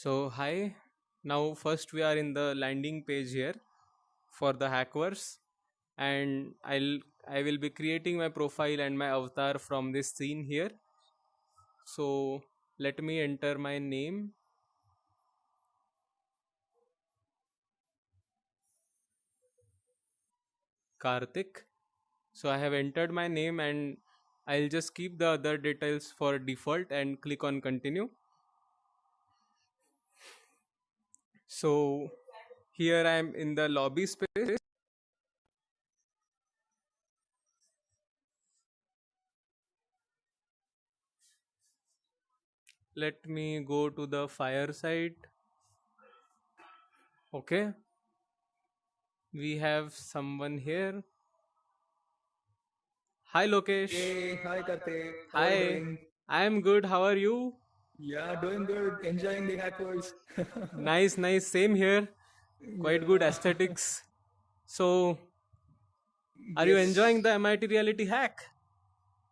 So hi, now first we are in the landing page here for the HackVerse, and I will be creating my profile and my avatar from this scene here. So let me enter my name. Karthik. So I have entered my name and I'll just keep the other details for default and click on continue. So here I am in the lobby space. Let me go to the fireside. Okay, we have someone here. Hi Lokesh. Hey, hi Karthik. How are you Hi. doing? I am good. How are you? Yeah, doing good. Enjoying the hackers. Nice, nice. Same here. Quite good Yeah. aesthetics. So, are you enjoying Yes. the MIT reality hack?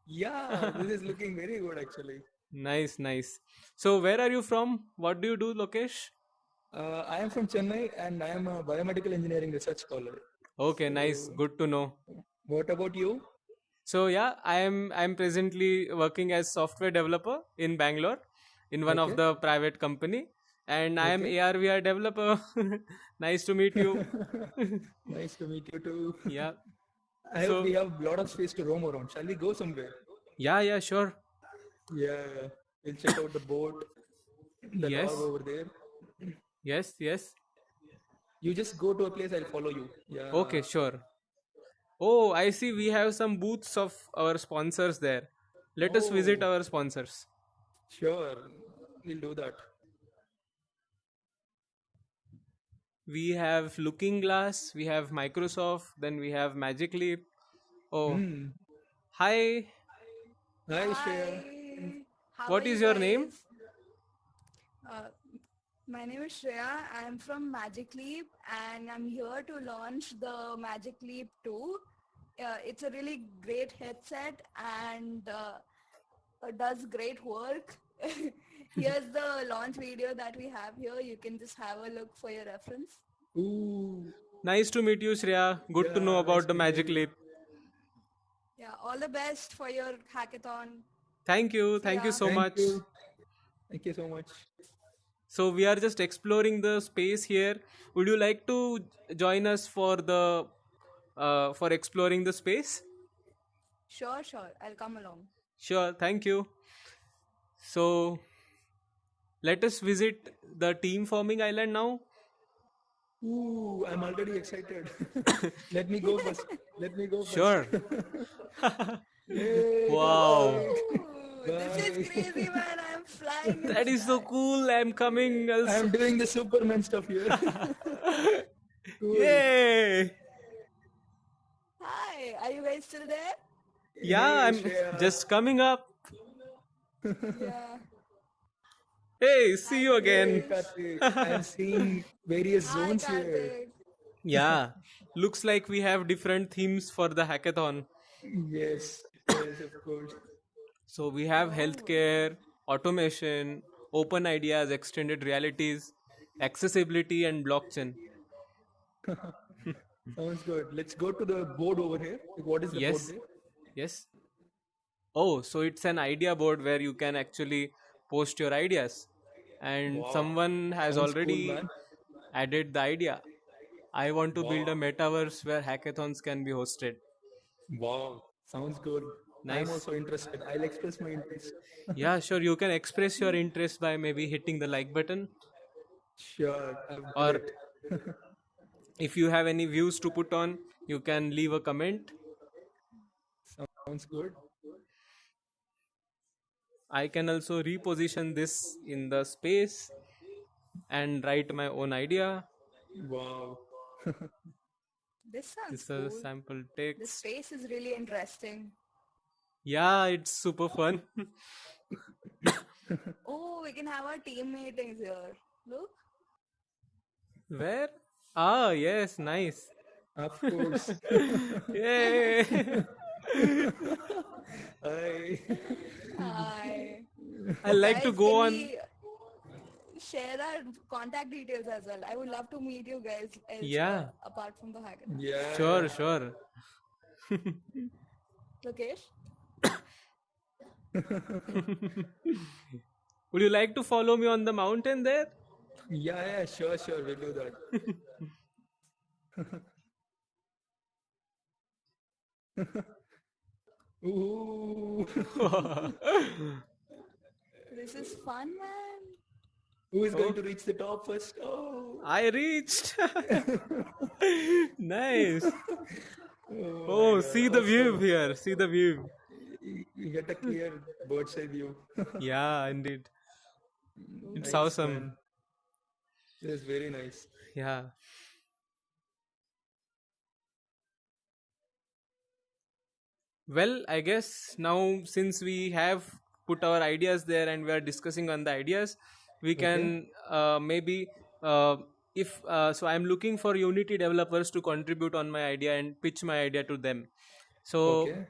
Yeah, this is looking very good actually. Nice, nice. So, where are you from? What do you do, Lokesh? I am from Chennai and I am a biomedical engineering research scholar. Okay, nice. So, Good to know. what about you? So yeah, I'm presently working as software developer in Bangalore in one of Okay. the private company, and I am Okay. AR/VR developer. Nice to meet you. Nice to meet you too. Yeah. I hope we So have a lot of space to roam around. Shall we go somewhere? yeah, yeah, sure. Yeah. We'll check out the boat, the dog Yes, over there. yes, yes. You just go to a place, I'll follow you. Yeah. Okay, sure. Oh, I see we have some booths of our sponsors there. Let us visit Oh, our sponsors. sure. We'll do that. We have Looking Glass, we have Microsoft, then we have Magic Leap. Oh, Hmm. hi. Hi, Shreya. Hi, how are What you is your name? guys? Uh, my name is Shreya. I'm from Magic Leap and I'm here to launch the Magic Leap 2. It's a really great headset and does great work. Here's the launch video that we have here. You can just have a look for your reference. Ooh, Nice to meet you, Shreya. Good to know yeah, nice about the to hear Magic you. Leap. Yeah, all the best for your hackathon. Thank you. See Thank you ya. so Thank much. you. Thank you so much. So we are just exploring the space here. Would you like to join us for the for exploring the space? Sure, sure. I'll come along. Sure. Thank you. So let us visit the team forming island now. Ooh, I'm already excited. Let me go first. Let me go first. Sure. Yay, Wow. Karthik. Ooh, this is Bye. crazy, man. I'm flying in the That is so sky. cool. I'm coming also. I'm doing the Superman stuff here. Cool. Yay. Hi, are you guys still there? Yeah, Hey, I'm Shreya. just coming up. Yeah. Hey, see Hi, you Hey, again. Lokesh. Karthik. I'm seeing various Hi, zones here. Karthik. Yeah, looks like we have different themes for the hackathon. Yes, yes, of course. So we have Oh, healthcare, automation, open ideas, extended realities, accessibility, and blockchain. Sounds good. Let's go to the board over here. Like, what is the board Yes, there? yes. Oh, so it's an idea board where you can actually post your ideas. And Wow. someone has Sounds cool, already man. added the idea. I want to build a Wow. metaverse where hackathons can be hosted. Wow. Sounds good. I'm Nice. also interested. I'll express my interest. Yeah, sure. You can express your interest by maybe hitting the like button, Sure. I will or it. if you have any views to put on, you can leave a comment. Sounds good. I can also reposition this in the space and write my own idea. Wow. this sounds This is a cool. sample The text. space is really interesting. Yeah, it's super fun. Oh, we can have our team meetings here. Look. Where? Ah, yes, nice. Of course. Yay! Hi. I like to Guys, go can on. we... share our contact details as well. I would love to meet you guys elsewhere Yeah, apart from the hackathon. Yeah, sure, yeah. sure. Lokesh? Would you like to follow me on the mountain there? Yeah, yeah, sure, sure. We'll do that. Ooh. This is fun, man. Who is going Oh, to reach the top first? Oh. I reached. Nice. Oh my Oh, God. see the view Awesome. here. See the view. You get a clear bird's eye view. Yeah, indeed. It's Nice, awesome. man. This is very nice. Yeah. Well, I guess now since we have put our ideas there and we are discussing on the ideas, we Okay. can maybe if so I'm looking for Unity developers to contribute on my idea and pitch my idea to them. So Okay.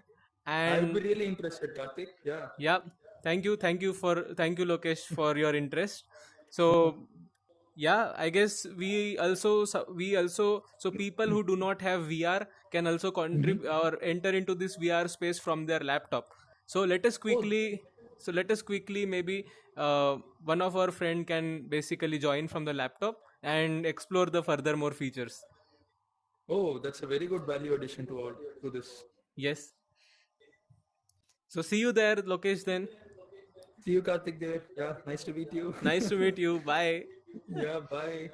I would be and really interested, Karthik. Yeah. yeah, thank you Lokesh for your interest. So yeah, I guess we also so people who do not have VR can also Mm-hmm. contribute or enter into this VR space from their laptop. So let us Oh, quickly maybe one of our friend can basically join from the laptop and explore the further more features. oh, that's a very good value addition to all to this. Yes. So see you there, Lokesh. Then See you, Karthik. There. Yeah. Nice to meet you. nice to meet you. Bye. Yeah. Bye.